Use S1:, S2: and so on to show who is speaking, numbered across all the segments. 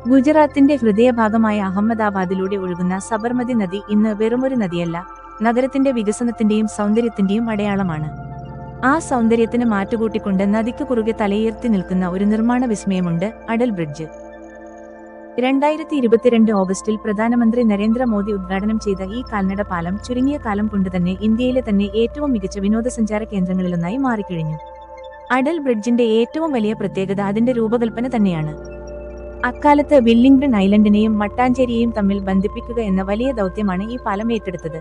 S1: ഗുജറാത്തിന്റെ ഹൃദയഭാഗമായ അഹമ്മദാബാദിലൂടെ ഒഴുകുന്ന സബർമതി നദി ഇന്ന് വെറുമൊരു നദിയല്ല, നഗരത്തിന്റെ വികസനത്തിന്റെയും സൗന്ദര്യത്തിന്റെയും അടയാളമാണ്. ആ സൗന്ദര്യത്തിന് മാറ്റുകൂട്ടിക്കൊണ്ട് നദിക്ക് കുറുകെ തലയുയർത്തി നിൽക്കുന്ന ഒരു നിർമ്മാണ വിസ്മയമുണ്ട്, അടൽ ബ്രിഡ്ജ്. 2022 ഓഗസ്റ്റിൽ പ്രധാനമന്ത്രി നരേന്ദ്രമോദി ഉദ്ഘാടനം ചെയ്ത ഈ കാൽനട പാലം ചുരുങ്ങിയ കാലം കൊണ്ടുതന്നെ ഇന്ത്യയിലെ തന്നെ ഏറ്റവും മികച്ച വിനോദസഞ്ചാര കേന്ദ്രങ്ങളിലൊന്നായി മാറിക്കഴിഞ്ഞു. അടൽ ബ്രിഡ്ജിന്റെ ഏറ്റവും വലിയ പ്രത്യേകത അതിന്റെ രൂപകൽപ്പന തന്നെയാണ്. അക്കാലത്ത് വില്ലിംഗ്ടൺ ഐലൻഡിനെയും മട്ടാഞ്ചേരിയെയും തമ്മിൽ ബന്ധിപ്പിക്കുക എന്ന വലിയ ദൗത്യമാണ് ഈ പാലം ഏറ്റെടുത്തത്.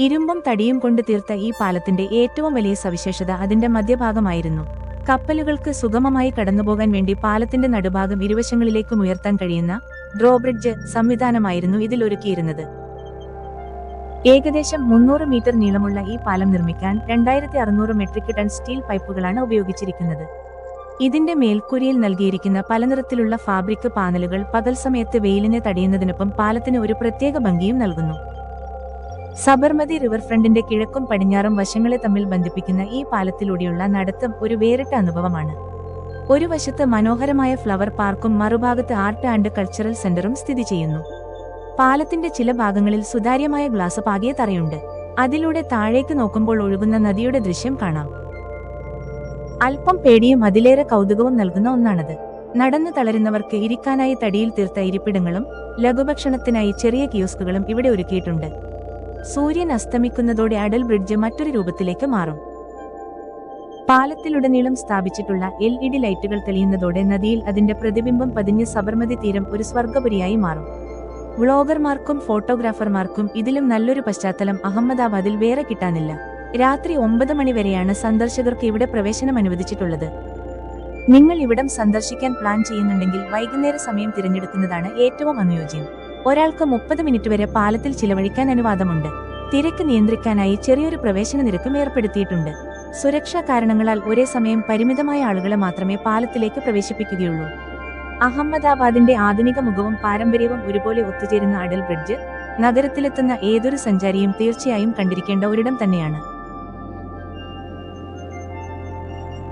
S1: ഇരുമ്പും തടിയും കൊണ്ട് തീർത്ത ഈ പാലത്തിന്റെ ഏറ്റവും വലിയ സവിശേഷത അതിന്റെ മധ്യഭാഗമായിരുന്നു. കപ്പലുകൾക്ക് സുഗമമായി കടന്നുപോകാൻ വേണ്ടി പാലത്തിന്റെ നടുഭാഗം ഇരുവശങ്ങളിലേക്കും ഉയർത്താൻ കഴിയുന്ന ഡ്രോബ്രിഡ്ജ് സംവിധാനമായിരുന്നു ഇതിൽ ഒരുക്കിയിരുന്നത്. ഏകദേശം 300 മീറ്റർ നീളമുള്ള ഈ പാലം നിർമ്മിക്കാൻ 2600 മെട്രിക് ടൺ സ്റ്റീൽ പൈപ്പുകളാണ് ഉപയോഗിച്ചിരിക്കുന്നത്. ഇതിന്റെ മേൽക്കൂരയിൽ നൽകിയിരിക്കുന്ന പലനിറത്തിലുള്ള ഫാബ്രിക് പാനലുകൾ പകൽ സമയത്ത് വെയിലിനെ തടയുന്നതിനൊപ്പം പാലത്തിന് ഒരു പ്രത്യേക ഭംഗിയും നൽകുന്നു. സബർമതി റിവർ ഫ്രണ്ടിന്റെ കിഴക്കും പടിഞ്ഞാറും വശങ്ങളെ തമ്മിൽ ബന്ധിപ്പിക്കുന്ന ഈ പാലത്തിലൂടെയുള്ള നടത്തം ഒരു വേറിട്ട അനുഭവമാണ്. ഒരു വശത്ത് മനോഹരമായ ഫ്ലവർ പാർക്കും മറുഭാഗത്ത് ആർട്ട് ആൻഡ് കൾച്ചറൽ സെന്ററും സ്ഥിതി ചെയ്യുന്നു. പാലത്തിന്റെ ചില ഭാഗങ്ങളിൽ സുതാര്യമായ ഗ്ലാസ് പാകിയ തറയുണ്ട്. അതിലൂടെ താഴേക്ക് നോക്കുമ്പോൾ ഒഴുകുന്ന നദിയുടെ ദൃശ്യം കാണാം. അല്പം പേടിയും അതിലേറെ കൗതുകവും നൽകുന്ന ഒന്നാണത്. നടന്നു തളരുന്നവർക്ക് ഇരിക്കാനായി തടിയിൽ തീർത്ത ഇരിപ്പിടങ്ങളും ലഘുഭക്ഷണത്തിനായി ചെറിയ കിയോസ്കുകളും ഇവിടെ ഒരുക്കിയിട്ടുണ്ട്. സൂര്യൻ അസ്തമിക്കുന്നതോടെ അടൽ ബ്രിഡ്ജ് മറ്റൊരു രൂപത്തിലേക്ക് മാറും. പാലത്തിലുടനീളം സ്ഥാപിച്ചിട്ടുള്ള LED ലൈറ്റുകൾ തെളിയുന്നതോടെ നദിയിൽ അതിന്റെ പ്രതിബിംബം പതിഞ്ഞ് സബർമതി തീരം ഒരു സ്വർഗപുരിയായി മാറും. വ്ളോഗർമാർക്കും ഫോട്ടോഗ്രാഫർമാർക്കും ഇതിലും നല്ലൊരു പശ്ചാത്തലം അഹമ്മദാബാദിൽ വേറെ കിട്ടാനില്ല. രാത്രി 9 മണി വരെയാണ് സന്ദർശകർക്ക് ഇവിടെ പ്രവേശനം അനുവദിച്ചിട്ടുള്ളത്. നിങ്ങൾ ഇവിടം സന്ദർശിക്കാൻ പ്ലാൻ ചെയ്യുന്നുണ്ടെങ്കിൽ വൈകുന്നേര സമയം തിരഞ്ഞെടുക്കുന്നതാണ് ഏറ്റവും അനുയോജ്യം. ഒരാൾക്ക് 30 മിനിറ്റ് വരെ പാലത്തിൽ ചിലവഴിക്കാൻ അനുവാദമുണ്ട്. തിരക്ക് നിയന്ത്രിക്കാനായി ചെറിയൊരു പ്രവേശന നിരക്കും ഏർപ്പെടുത്തിയിട്ടുണ്ട്. സുരക്ഷാ കാരണങ്ങളാൽ ഒരേ സമയം പരിമിതമായ ആളുകളെ മാത്രമേ പാലത്തിലേക്ക് പ്രവേശിപ്പിക്കുകയുള്ളൂ. അഹമ്മദാബാദിന്റെ ആധുനിക മുഖവും പാരമ്പര്യവും ഒരുപോലെ ഒത്തുചേരുന്ന അടൽ ബ്രിഡ്ജ് നഗരത്തിലെത്തുന്ന ഏതൊരു സഞ്ചാരിയും തീർച്ചയായും കണ്ടിരിക്കേണ്ട ഒരിടം തന്നെയാണ്.